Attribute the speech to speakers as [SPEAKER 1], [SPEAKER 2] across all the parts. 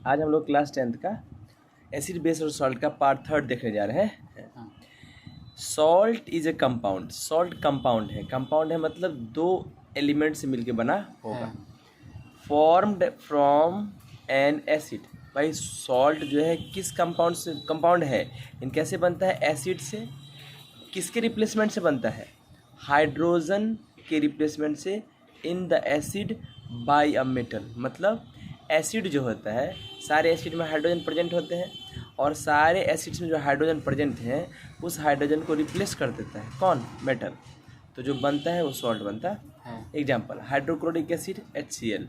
[SPEAKER 1] आज हम लोग क्लास 10th का एसिड बेस और सॉल्ट का पार्ट 3 देखने जा रहे हैं। Salt is a compound. Salt compound है मतलब दो एलिमेंट से मिलके बना होगा। Formed from N acid. भाई सॉल्ट जो है किस कंपाउंड से कंपाउंड है, इन कैसे बनता है? एसिड से। किसके रिप्लेसमेंट से बनता है? हाइड्रोजन के रिप्लेसमेंट से in the acid by a metal. मतलब एसिड जो होता है, सारे एसिड में हाइड्रोजन प्रेजेंट होते हैं और सारे एसिड्स में जो हाइड्रोजन प्रेजेंट हैं उस हाइड्रोजन को रिप्लेस कर देता है कौन? मेटल। तो जो बनता है वो सॉल्ट बनता है। Example hydrochloric acid HCl।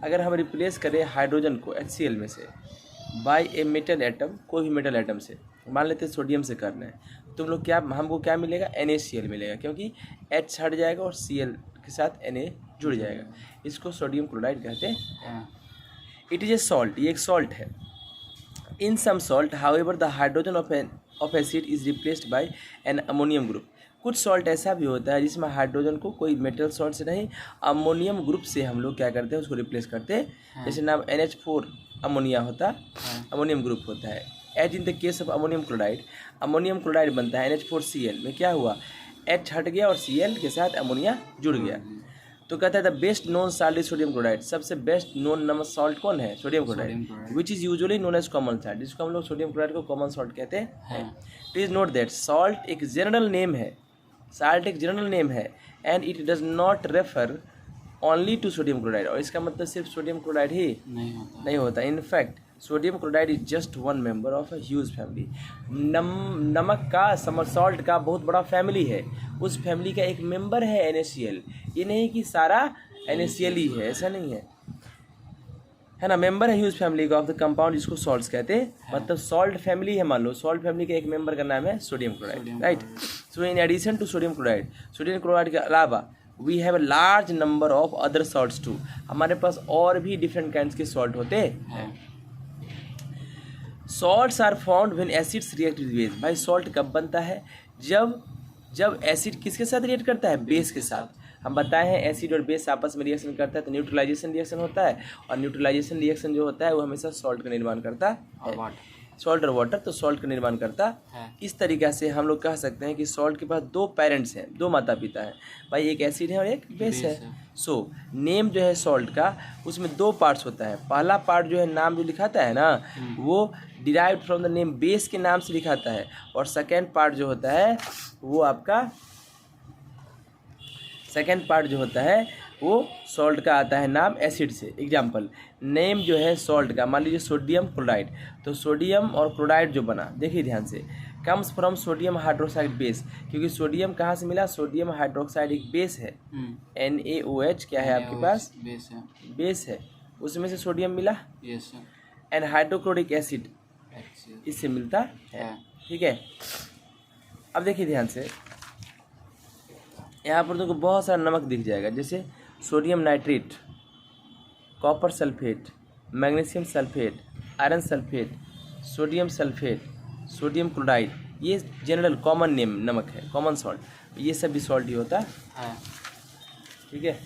[SPEAKER 1] अगर हम रिप्लेस करें हाइड्रोजन को HCl में से बाय ए मेटल एटम, कोई भी मेटल एटम से, मान लेते हैं सोडियम से करना है, तुम लोग क्या हमको क्या मिलेगा? NaCl मिलेगा, क्योंकि H हट जाएगा और Cl के साथ Na जुड़ जाएगा। इसको सोडियम क्लोराइड कहते हैं। इट इज ए सॉल्ट, ये एक सॉल्ट है। In some salt however the hydrogen of acid is replaced by an ammonium group. कुछ सॉल्ट ऐसा भी होता है जिसमें हाइड्रोजन को कोई मेटल सॉल्ट से नहीं, अमोनियम ग्रुप से हम लोग क्या करते हैं? उसको रिप्लेस करते हैं। जैसे नाम NH4 अमोनिया होता, अमोनियम ग्रुप होता है। As in the case of ammonium chloride बनता है NH4Cl में। क्या हुआ? H हट गया और Cl के साथ अमोनिया जुड़ गया। तो कहता है the best known salt is sodium chloride. सबसे बेस्ट नोन नमक सॉल्ट कौन है? Sodium chloride, which is usually known as common salt, जिसको हम लोग सोडियम क्लोराइड को कॉमन सॉल्ट कहते हैं। प्लीज नोट दैट सॉल्ट एक जनरल नेम है, and it does not refer only to sodium chloride. और इसका मतलब सिर्फ सोडियम क्लोराइड ही नहीं होता। In fact sodium chloride is just one member of a huge family. नमक का, सॉल्ट का बहुत बड़ा फैमिली है, उस फैमिली का एक मेंबर है NaCl। ये नहीं कि सारा NaCl ही है, ऐसा नहीं है ना। मेंबर है ह्यूज फैमिली का ऑफ द कंपाउंड, जिसको सॉल्ट्स कहते हैं। मतलब सॉल्ट फैमिली है, मान लो सॉल्ट फैमिली के एक मेंबर का नाम है sodium chloride, right. So in addition to sodium chloride के अलावा we have a large number of other salts too. हमारे पास और भी डिफरेंट काइंड्स के सॉल्ट होते हैं। Salts are found when acids react with base. भाई सॉल्ट कब बनता है? जब एसिड किसके साथ रिएक्ट करता है? बेस के साथ। हम बताए हैं एसिड और बेस आपस में रिएक्शन करता है तो न्यूट्रलाइजेशन रिएक्शन होता है, और न्यूट्रलाइजेशन रिएक्शन जो होता है वो हमेशा सॉल्ट का निर्माण करता है। सॉल्ट और वाटर, तो सॉल्ट का निर्माण करता है। इस तरीक़ा से हम लोग कह सकते हैं कि सॉल्ट के पास दो पेरेंट्स हैं, दो माता पिता हैं। भाई एक एसिड है और एक बेस है। सो नेम जो है सॉल्ट का, उसमें दो पार्ट्स होता है। पहला पार्ट जो है नाम जो लिखाता है ना, वो derived from the name, base के नाम से लिखाता है। और सेकेंड पार्ट जो होता है वो आपका वो सॉल्ट का आता है नाम एसिड से। एग्जाम्पल नेम जो है सॉल्ट का, मान लीजिए सोडियम क्लोराइड, तो सोडियम और क्लोराइड जो बना, देखिए ध्यान से, comes from sodium hydroxide base. क्योंकि सोडियम कहाँ से मिला? सोडियम हाइड्रोक्साइड एक बेस है। NaOH क्या है आपके पास? बेस है, उसमें से सोडियम मिला। एंड हाइड्रोक्लोरिक एसिड इससे मिलता है। ठीक है, अब देखिए ध्यान से, यहाँ पर तुमको बहुत सारा नमक दिख जाएगा, जैसे sodium nitrate, copper sulphate, magnesium sulphate, iron sulphate, sodium sulphate, sodium chloride. ये जनरल कॉमन नेम नमक है, कॉमन सॉल्ट। ये सब भी सॉल्ट ही होता है। ठीक है,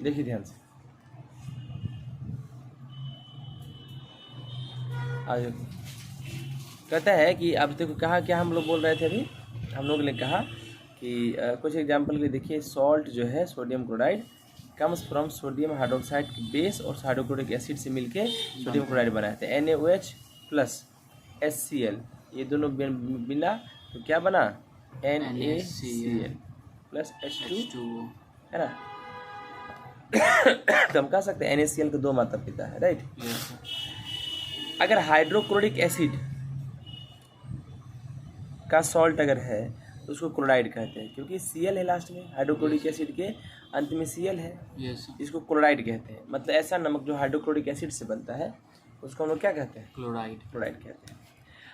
[SPEAKER 1] देखिए ध्यान से, आज कहता है कि अब देखो कहा क्या हम लोग बोल रहे थे अभी, हम लोग ने कहा कि कुछ एग्जांपल के देखिए, सॉल्ट जो है sodium chloride comes from sodium hydroxide base और हाइड्रोक्लोरिक एसिड से मिलके सोडियम क्लोराइड बनाए थे। NaOH प्लस HCl, ये दोनों मिला तो क्या बना? NaCl प्लस H2, है ना। तो हम कह सकते हैं NaCl के दो माता पिता है, राइट। अगर हाइड्रोक्लोरिक एसिड का सॉल्ट अगर है तो उसको क्लोराइड कहते हैं, क्योंकि Cl है लास्ट में, हाइड्रोक्लोरिक एसिड के अंत में Cl है। इसको क्लोराइड कहते हैं। मतलब ऐसा नमक जो हाइड्रोक्लोरिक एसिड से बनता है उसको हम लोग क्या कहते हैं? क्लोराइड कहते हैं।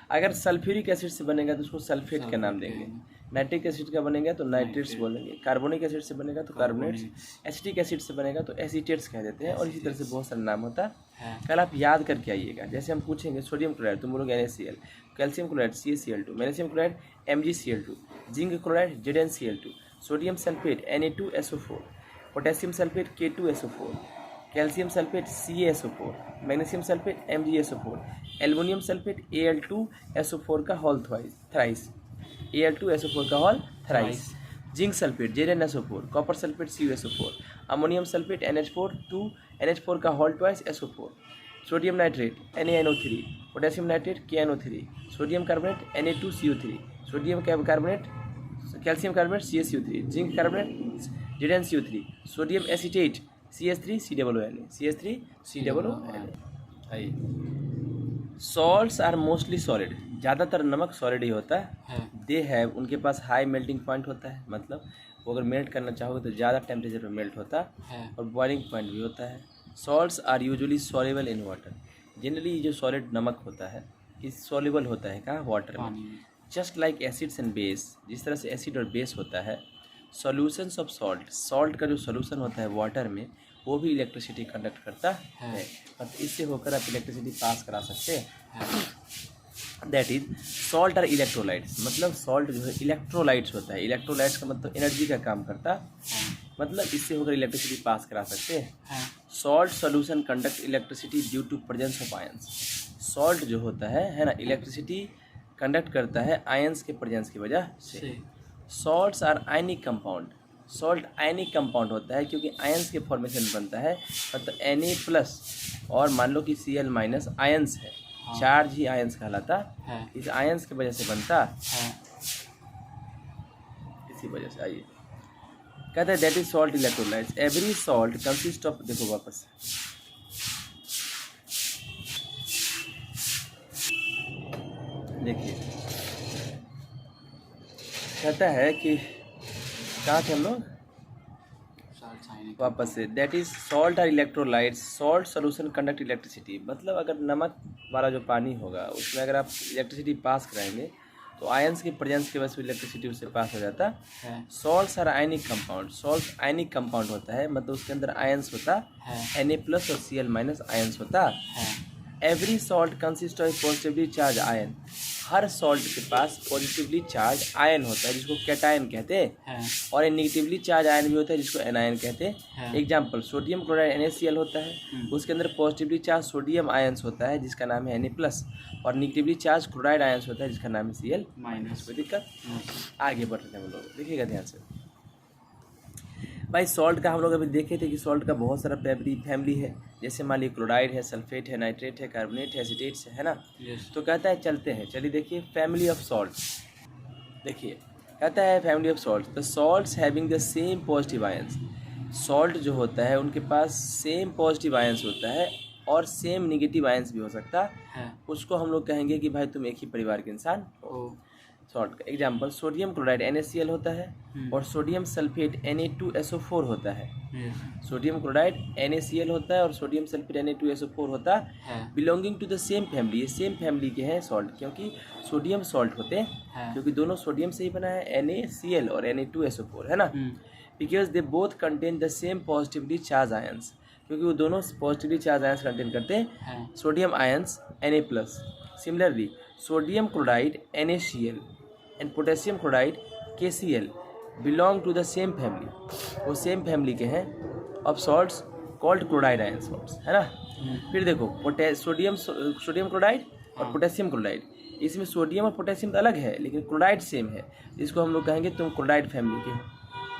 [SPEAKER 1] अगर सल्फ्यूरिक एसिड से बनेगा तो उसको सल्फेट का नाम देंगे। नाइट्रिक एसिड का बनेगा तो नाइट्रेट्स बोलेंगे। कार्बोनिक एसिड से बनेगा तो कार्बोनेट्स। एसिटिक एसिड से बनेगा तो एसीटेट्स कह देते हैं। और इसी तरह से बहुत सारे नाम होता है। कल आप याद करके आइएगा, जैसे हम पूछेंगे सोडियम क्लोराइड तुम बोलोगे NaCl, calcium chloride CaCl2, magnesium chloride MgCl2, zinc chloride ZnCl2, sodium sulphate Na2SO4, potassium sulphate K2SO4, calcium sulphate CaSO4, magnesium sulphate MgSO4, aluminium sulphate Al2SO4 का होल थ्राइस, Al2SO4 का whole thrice, zinc sulphate ZnSO4, copper sulphate CuSO4, ammonium sulphate NH4 का whole twice SO4, sodium nitrate NaNO3, potassium nitrate KNO3, sodium carbonate Na2CO3, sodium carbonate calcium carbonate CaCO3, zinc carbonate ZnCO3, sodium acetate CH3COONA। आइए, salts are mostly solid, ज़्यादातर नमक solid ही होता है। They have, उनके पास high melting point होता है, मतलब वो अगर मेल्ट करना चाहोगे तो ज़्यादा टेम्परेचर पर मेल्ट होता है, और बॉइलिंग पॉइंट भी होता है। Salts are usually soluble in water, generally जो सॉलिड नमक होता है इस सॉल्युबल होता है कहाँ, वाटर में। Just like acids and base, जिस तरह से एसिड और बेस होता है। सॉल्यूशंस ऑफ सॉल्ट, सॉल्ट का जो सॉल्यूशन होता है वाटर में वो भी इलेक्ट्रिसिटी कंडक्ट करता है, और इससे होकर आप इलेक्ट्रिसिटी पास करा सकते हैं। That is salt are electrolytes, मतलब सॉल्ट जो है इलेक्ट्रोलाइट्स होता है। इलेक्ट्रोलाइट्स का मतलब एनर्जी का काम करता है, मतलब इससे होकर इलेक्ट्रिसिटी पास करा सकते हैं। Salt solution conduct electricity due to presence of ions, salt जो होता है ना, इलेक्ट्रिसिटी कंडक्ट करता है आयंस के प्रेजेंस की वजह से। Salts are ionic compound, salt ionic compound होता है क्योंकि आयंस के फॉर्मेशन बनता है, मतलब Na+ और मान लो कि Cl- आयंस है, चार्ज ही आयंस कहलाता है, इस आयंस की वजह से बनता है, इसी वजह से। आइए, कहते हैं that is salt electrolytes, every salt consist of, देखो वापस देखिए, कहता है कि कहाँ थे हम लोग, वापस से, that is salt are electrolytes, salt solution conduct electricity, मतलब अगर नमक वाला जो पानी होगा उसमें अगर आप इलेक्ट्रिसिटी पास कराएंगे तो आयंस की प्रेजेंस की वजह से इलेक्ट्रिसिटी उससे पास हो जाता है। Salts are ionic compound, salt ionic compound होता है, मतलब उसके अंदर आयंस होता है, Na+ और Cl- आयंस होता है। Every salt consist of positively charge ion, her salt के पास पॉजिटिवली चार्ज आयन होता है जिसको कैटायन कहते हैं, और एक निगेटिवली चार्ज आयन भी होता है जिसको एनायन कहते हैं। एग्जाम्पल, सोडियम क्लोराइड NaCl होता है, उसके अंदर पॉजिटिवली चार्ज सोडियम आयंस होता है जिसका नाम है Na+, और निगेटिवली चार्ज क्लोराइड आयंस होता है जिसका नाम है Cl-। कोई दिक्कत? आगे बढ़ रहे हैं हम लोग, देखिएगा ध्यान से भाई। सॉल्ट का हम लोग अभी देखे थे कि सॉल्ट का बहुत सारा फैमिली है, जैसे मान लीजिए क्लोराइड है, सल्फेट है, नाइट्रेट है, कार्बोनेट है, एसिटेट्स है ना। तो कहता है चलते हैं, चलिए देखिए फैमिली ऑफ सॉल्ट, देखिए कहता है family of salt, the salts having the same positive ions, salt जो होता है उनके पास सेम पॉजिटिव आयंस होता है और सेम निगेटिव आयंस भी हो सकता है, उसको हम लोग कहेंगे कि भाई तुम एक ही परिवार के इंसान हो। सॉल्ट का एग्जाम्पल, सोडियम क्लोराइड NaCl होता है, और सोडियम सल्फेट Na2SO4 होता है। सोडियम क्लोराइड NaCl होता है और सोडियम सल्फेट Na2SO4 होता है, belonging to the same family, ये सेम फैमिली के हैं सॉल्ट, क्योंकि सोडियम सॉल्ट होते हैं, क्योंकि दोनों सोडियम से ही बना है, NaCl और Na2SO4 है ना। Because they both contain the same positively charged ions, क्योंकि वो दोनों पॉजिटिवली चार्ज आयंस कंटेन करते हैं, sodium ions Na+। Similarly sodium chloride NaCl and potassium chloride KCl belong to the same family, वो same family के हैं of salts called chloride ion salts, है ना। फिर देखो सोडियम क्लोराइड और पोटेशियम क्लोराइड, इसमें सोडियम और पोटेशियम तो अलग है लेकिन क्लोराइड सेम है, इसको हम लोग कहेंगे तुम क्लोराइड फैमिली के हो,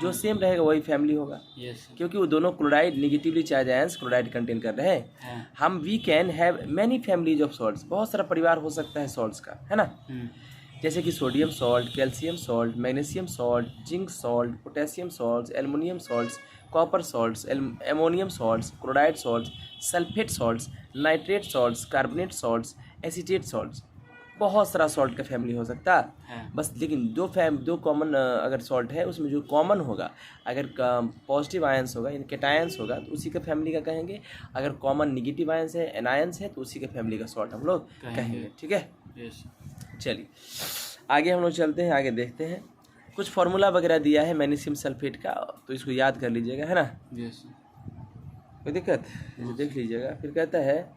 [SPEAKER 1] जो सेम रहेगा वही फैमिली होगा, क्योंकि वो दोनों chloride negatively charged ions chloride contain कर रहे हैं। हम we can have many families of salts, बहुत सारा परिवार हो सकता है सॉल्ट्स का, है ना। जैसे कि sodium salt, calcium salt, magnesium salt, zinc salt, potassium salts, aluminium salts, copper salts, ammonium salts, chloride salts, sulphate salts, nitrate salts, carbonate salts, acetate salts, बहुत सारा सॉल्ट का फैमिली हो सकता है बस। लेकिन दो कॉमन अगर सॉल्ट है उसमें जो कॉमन होगा, अगर पॉजिटिव आयंस होगा यानी कैटायंस होगा तो उसी का फैमिली का कहेंगे, अगर कॉमन निगेटिव आयंस है एनायंस है तो उसी का फैमिली का सॉल्ट हम लोग कहेंगे, ठीक है। चलिए आगे हम लोग चलते हैं, आगे देखते हैं। कुछ फार्मूला वगैरह दिया है मैग्नीशियम सल्फेट का, तो इसको याद कर लीजिएगा, है ना। कोई दिक्कत, इसे देख लीजिएगा। फिर कहता है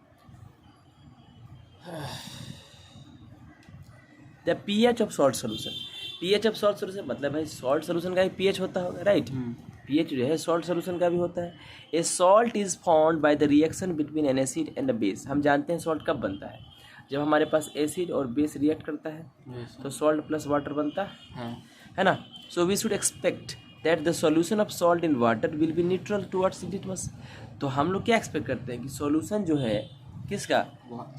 [SPEAKER 1] the pH of salt solution, pH of salt solution मतलब भाई सॉल्ट सोल्यूशन का भी पीएच होता होगा, राइट। पीएच जो है सॉल्ट सोल्यूशन का भी होता है। A salt is found by the reaction between an acid and a base. हम जानते हैं सॉल्ट कब बनता है, जब हमारे पास एसिड और बेस रिएक्ट करता है तो सॉल्ट प्लस वाटर बनता है ना। So we should expect that the solution of salt in water will be neutral towards litmus. तो हम लोग क्या एक्सपेक्ट करते हैं कि सॉल्यूशन जो है किसका,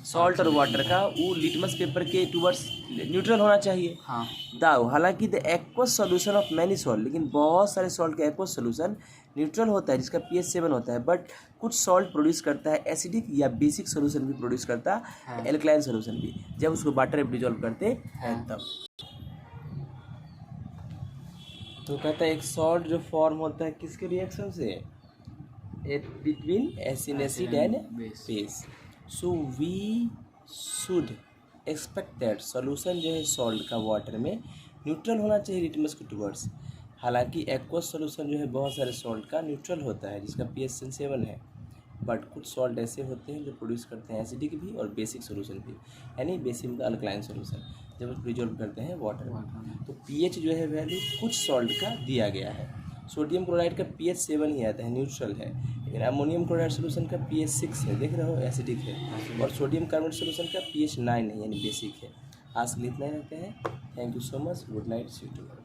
[SPEAKER 1] सॉल्ट और वाटर का, वो लिटमस पेपर के टुवर्ड्स न्यूट्रल होना चाहिए। दाव हालांकि the aqueous solution of many salt, लेकिन बहुत सारे सॉल्ट का एक्वस सॉल्यूशन न्यूट्रल होता है जिसका पीएच 7 होता है, बट कुछ सॉल्ट प्रोड्यूस करता है एसिडिक या बेसिक सॉल्यूशन भी प्रोड्यूस करता है, एल्कलाइन सॉल्यूशन भी, जब उसको वाटर में डिजोल्व करते हैं तब। तो कहता है एक सॉल्ट जो फॉर्म होता है किसके रिएक्शन से, between acid and base. So we should expect that solution जो है सॉल्ट का वाटर में न्यूट्रल होना चाहिए लिटमस के टुवर्ड्स। हालांकि एक्वस सॉल्यूशन जो है बहुत सारे सॉल्ट का न्यूट्रल होता है जिसका पीएच 7 है, बट कुछ सॉल्ट ऐसे होते हैं जो प्रोड्यूस करते हैं एसिडिक भी और बेसिक सॉल्यूशन भी, यानी बेसिक का अल्कलाइन सॉल्यूशन, जब उसको डिजोल्व करते हैं वाटर में। तो पीएच जो है वैल्यू कुछ सॉल्ट का दिया गया है। सोडियम क्लोराइड का पीएच 7 ही आता है, न्यूट्रल है, लेकिन अमोनियम क्लोराइड सोल्यूशन का पीएच 6 है, देख रहे हो एसिडिक है, और सोडियम कार्बोनेट सोल्यूशन का पीएच 9 है यानी बेसिक है। आज के लिए इतना ही रखते हैं। Thank you so much, good night, see you tomorrow.